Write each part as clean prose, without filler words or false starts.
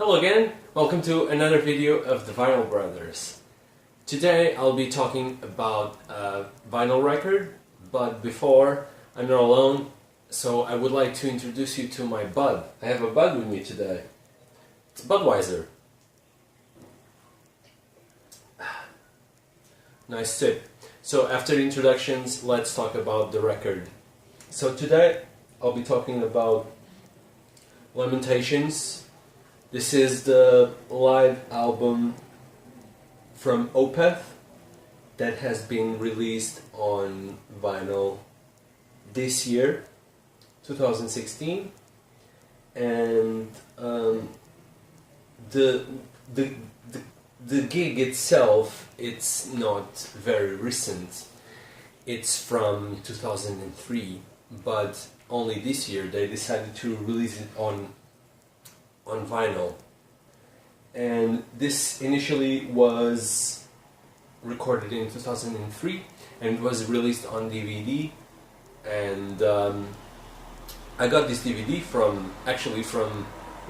Hello again, welcome to another video of the Vinyl Brothers. Today I'll be talking about a vinyl record, but before, I'm not alone, so I would like to introduce you to my bud. I have a bud with me today. It's Budweiser. Nice sip. So after the introductions, let's talk about the record. So today I'll be talking about Lamentations. This is the live album from Opeth that has been released on vinyl this year, 2016, and the gig itself, it's not very recent. It's from 2003, but only this year they decided to release it on vinyl. And this initially was recorded in 2003 and it was released on DVD, and I got this DVD from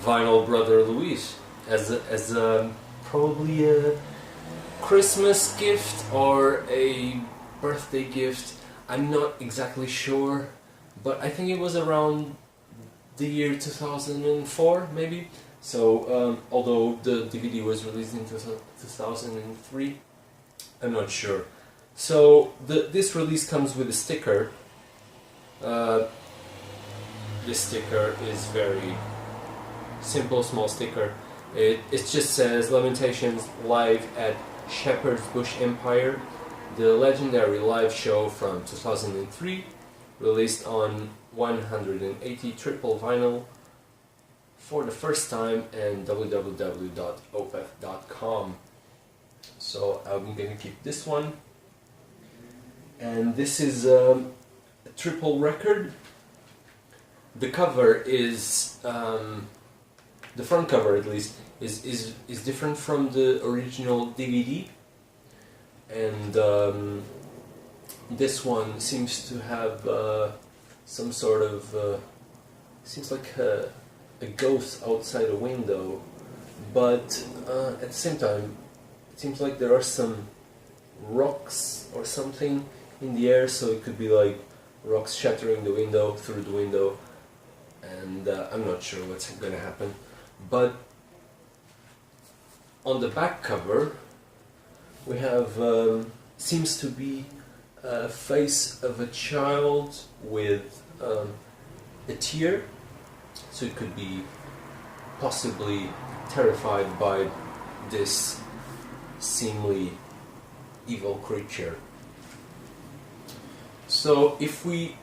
Vinyl Brother Luis as probably a Christmas gift or a birthday gift. I'm not exactly sure, but I think it was around the year 2004 maybe. So although the DVD was released in 2003, I'm not sure. So this release comes with a sticker. This sticker is very simple, small sticker. It just says Lamentations live at Shepherd's Bush Empire, the legendary live show from 2003, released on 180 triple vinyl for the first time, and www.opeth.com. So I'm going to keep this one, and this is a triple record. The cover is the front cover, at least, is different from the original DVD, and this one seems to have some sort of seems like a ghost outside a window, but at the same time it seems like there are some rocks or something in the air, so it could be like rocks shattering the window, through the window, and I'm not sure what's going to happen. But on the back cover we have seems to be a face of a child with a tear, so it could be possibly terrified by this seemingly evil creature. So if we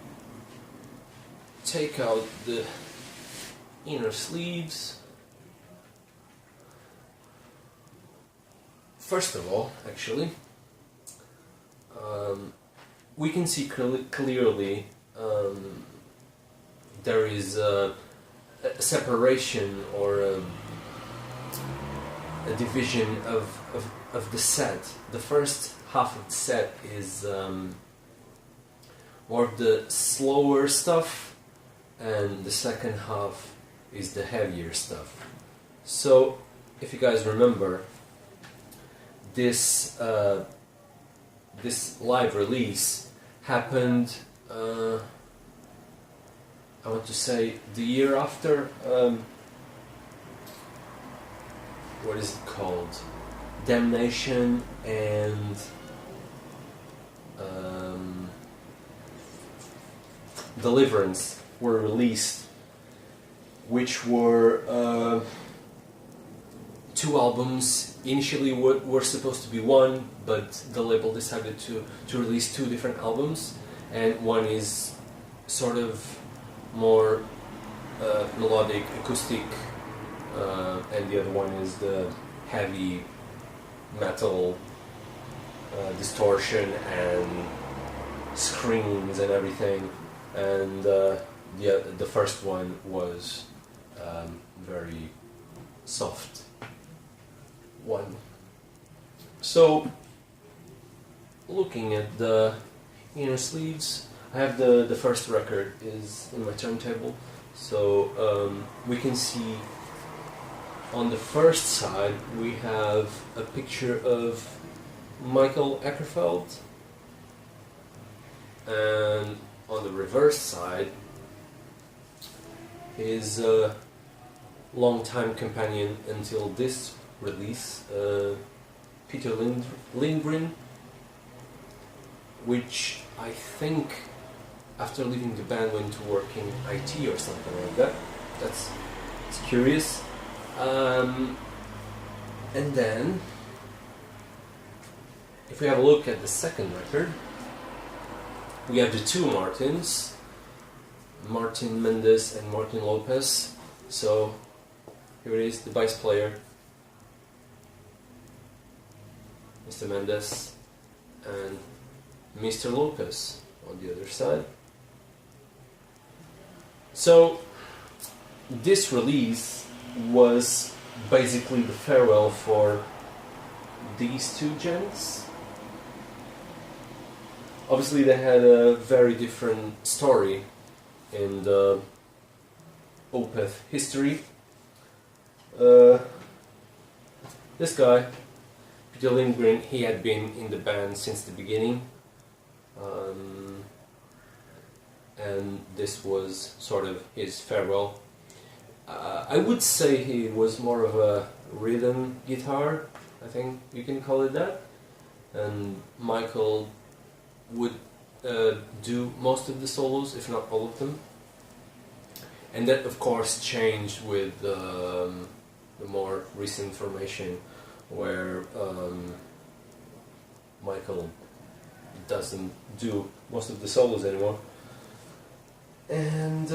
take out the inner sleeves, first of all, actually, we can see clearly there is a separation or a division of the set. The first half of the set is more of the slower stuff, and the second half is the heavier stuff. So if you guys remember, this live release happened, I want to say, the year after, what is it called? Damnation and Deliverance were released, which were two albums. Initially were supposed to be one, but the label decided to release two different albums, and one is sort of more melodic, acoustic, and the other one is the heavy metal, distortion and screams and everything, and the first one was very soft one. So looking at the inner sleeves, I have the first record is in my turntable, so we can see on the first side we have a picture of Michael Ackerfeld, and on the reverse side his longtime companion until this release, Peter Lindgren, which I think after leaving the band went to work in IT or something like that. It's curious. And then, if we have a look at the second record, we have the two Martins, Martin Mendes and Martin Lopez. So here it is, the bass player, Mr. Mendes, and Mr. Lopez on the other side. So this release was basically the farewell for these two gents. Obviously they had a very different story in the Opeth history. This guy, Peter Lindgren, he had been in the band since the beginning, and this was sort of his farewell. I would say he was more of a rhythm guitar, I think you can call it that, and Michael would do most of the solos, if not all of them. And that of course changed with the more recent formation, where Michael doesn't do most of the solos anymore. And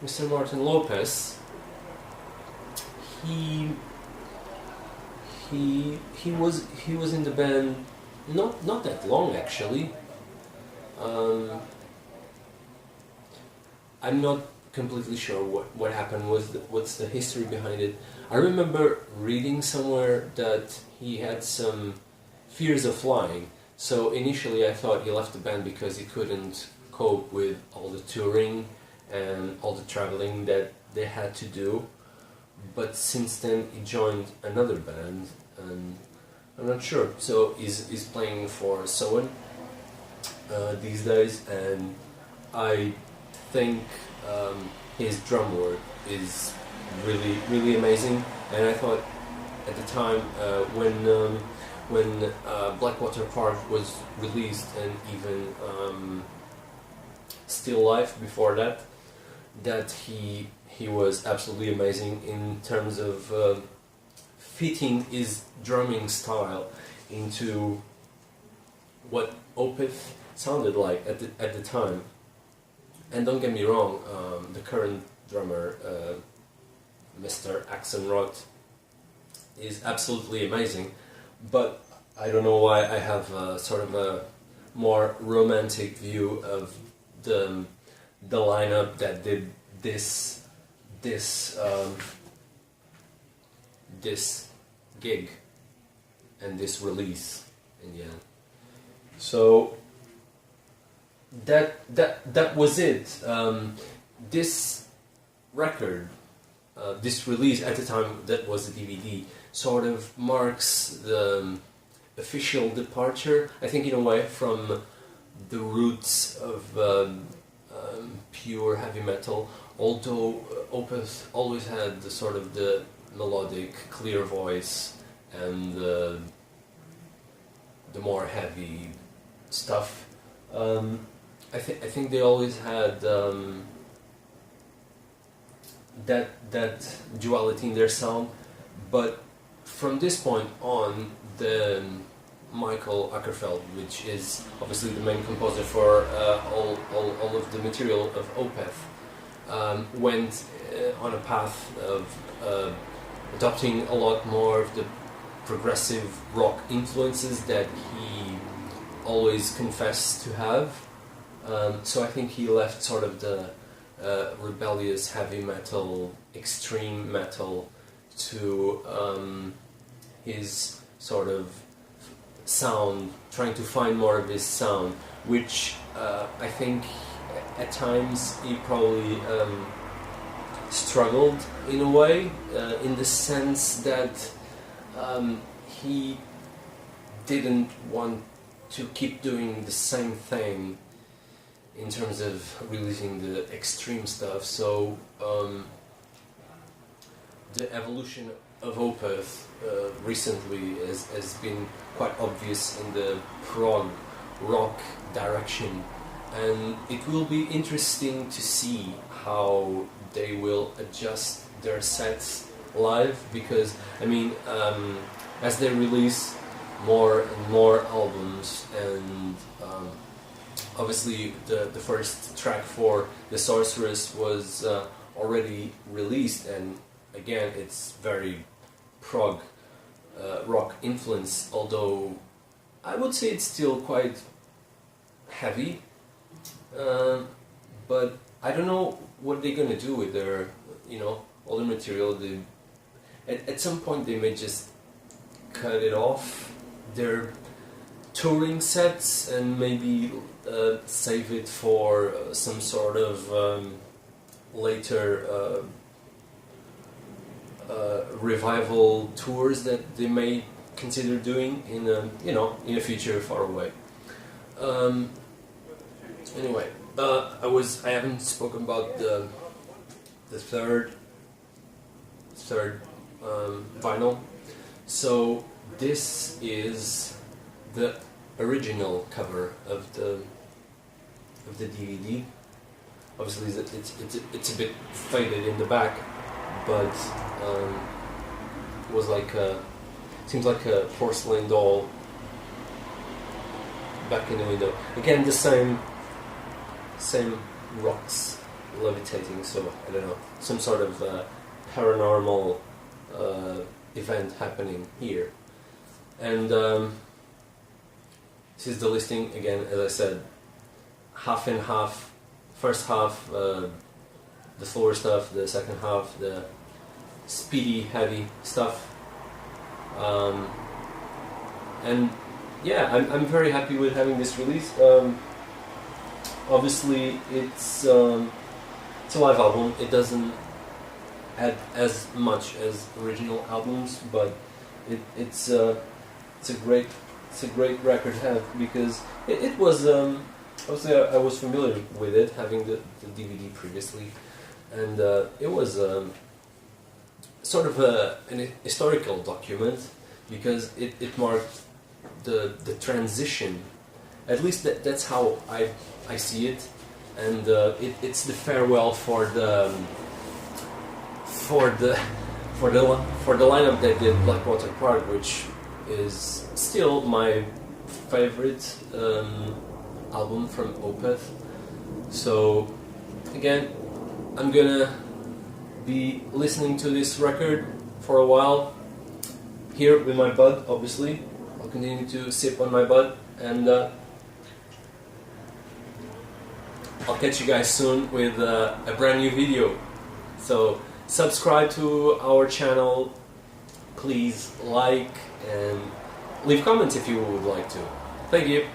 Mr. Martin Lopez, he was in the band not that long actually. I'm not completely sure what happened, what's the history behind it. I remember reading somewhere that he had some fears of flying, so initially I thought he left the band because he couldn't cope with all the touring and all the traveling that they had to do. But since then he joined another band, and I'm not sure. So he's playing for Soen these days, and I think his drum work is really amazing. And I thought at the time when Blackwater Park was released, and even Still Life before that, that he was absolutely amazing in terms of fitting his drumming style into what Opeth sounded like at the time. And don't get me wrong, the current drummer, Mr. Axelrod, is absolutely amazing, but I don't know why I have sort of a more romantic view of the lineup that did this gig and this release in the end. So that was it. This record, this release at the time that was the DVD, sort of marks the official departure, I think, in a way, from the roots of pure heavy metal. Although Opeth always had the sort of the melodic, clear voice and the more heavy stuff. I think they always had that duality in their sound, but from this point on, the Michael Ackerfeld, which is obviously the main composer for all of the material of Opeth, went on a path of adopting a lot more of the progressive rock influences that he always confessed to have. So I think he left sort of the rebellious heavy metal, extreme metal, to his sort of sound, trying to find more of his sound, which I think at times he probably struggled in a way, in the sense that he didn't want to keep doing the same thing in terms of releasing the extreme stuff. So the evolution of Opeth recently has been quite obvious in the prog rock direction, and it will be interesting to see how they will adjust their sets live, because I mean, as they release more and more albums, and obviously the first track for The Sorceress was already released, and again it's very prog rock influence, although I would say it's still quite heavy, but I don't know what they're gonna do with their, you know, all the material. At some point they may just cut it off, their touring sets, and maybe save it for some sort of later revival tours that they may consider doing in a, you know, in a future far away. Anyway, I haven't spoken about the third vinyl. So this is the original cover of the DVD. Obviously, it's a bit faded in the back, but it was like seems like a porcelain doll back in the window. Again, the same rocks levitating. So I don't know, some sort of paranormal event happening here. And this is the listing again, as I said, half and half. First half the slower stuff, the second half the speedy, heavy stuff. And yeah, I'm very happy with having this release. Obviously, it's a live album. It doesn't add as much as original albums, but it's a great record to have, because it was obviously I was familiar with it, having the DVD previously, and it was sort of an historical document, because it marked the transition. At least that's how I see it, and it's the farewell for the lineup that did Blackwater Park, which is still my favorite album from Opeth. So again, I'm gonna be listening to this record for a while here with my bud. Obviously, I'll continue to sip on my bud, and I'll catch you guys soon with a brand new video. So subscribe to our channel, please like and leave comments if you would like to. Thank you.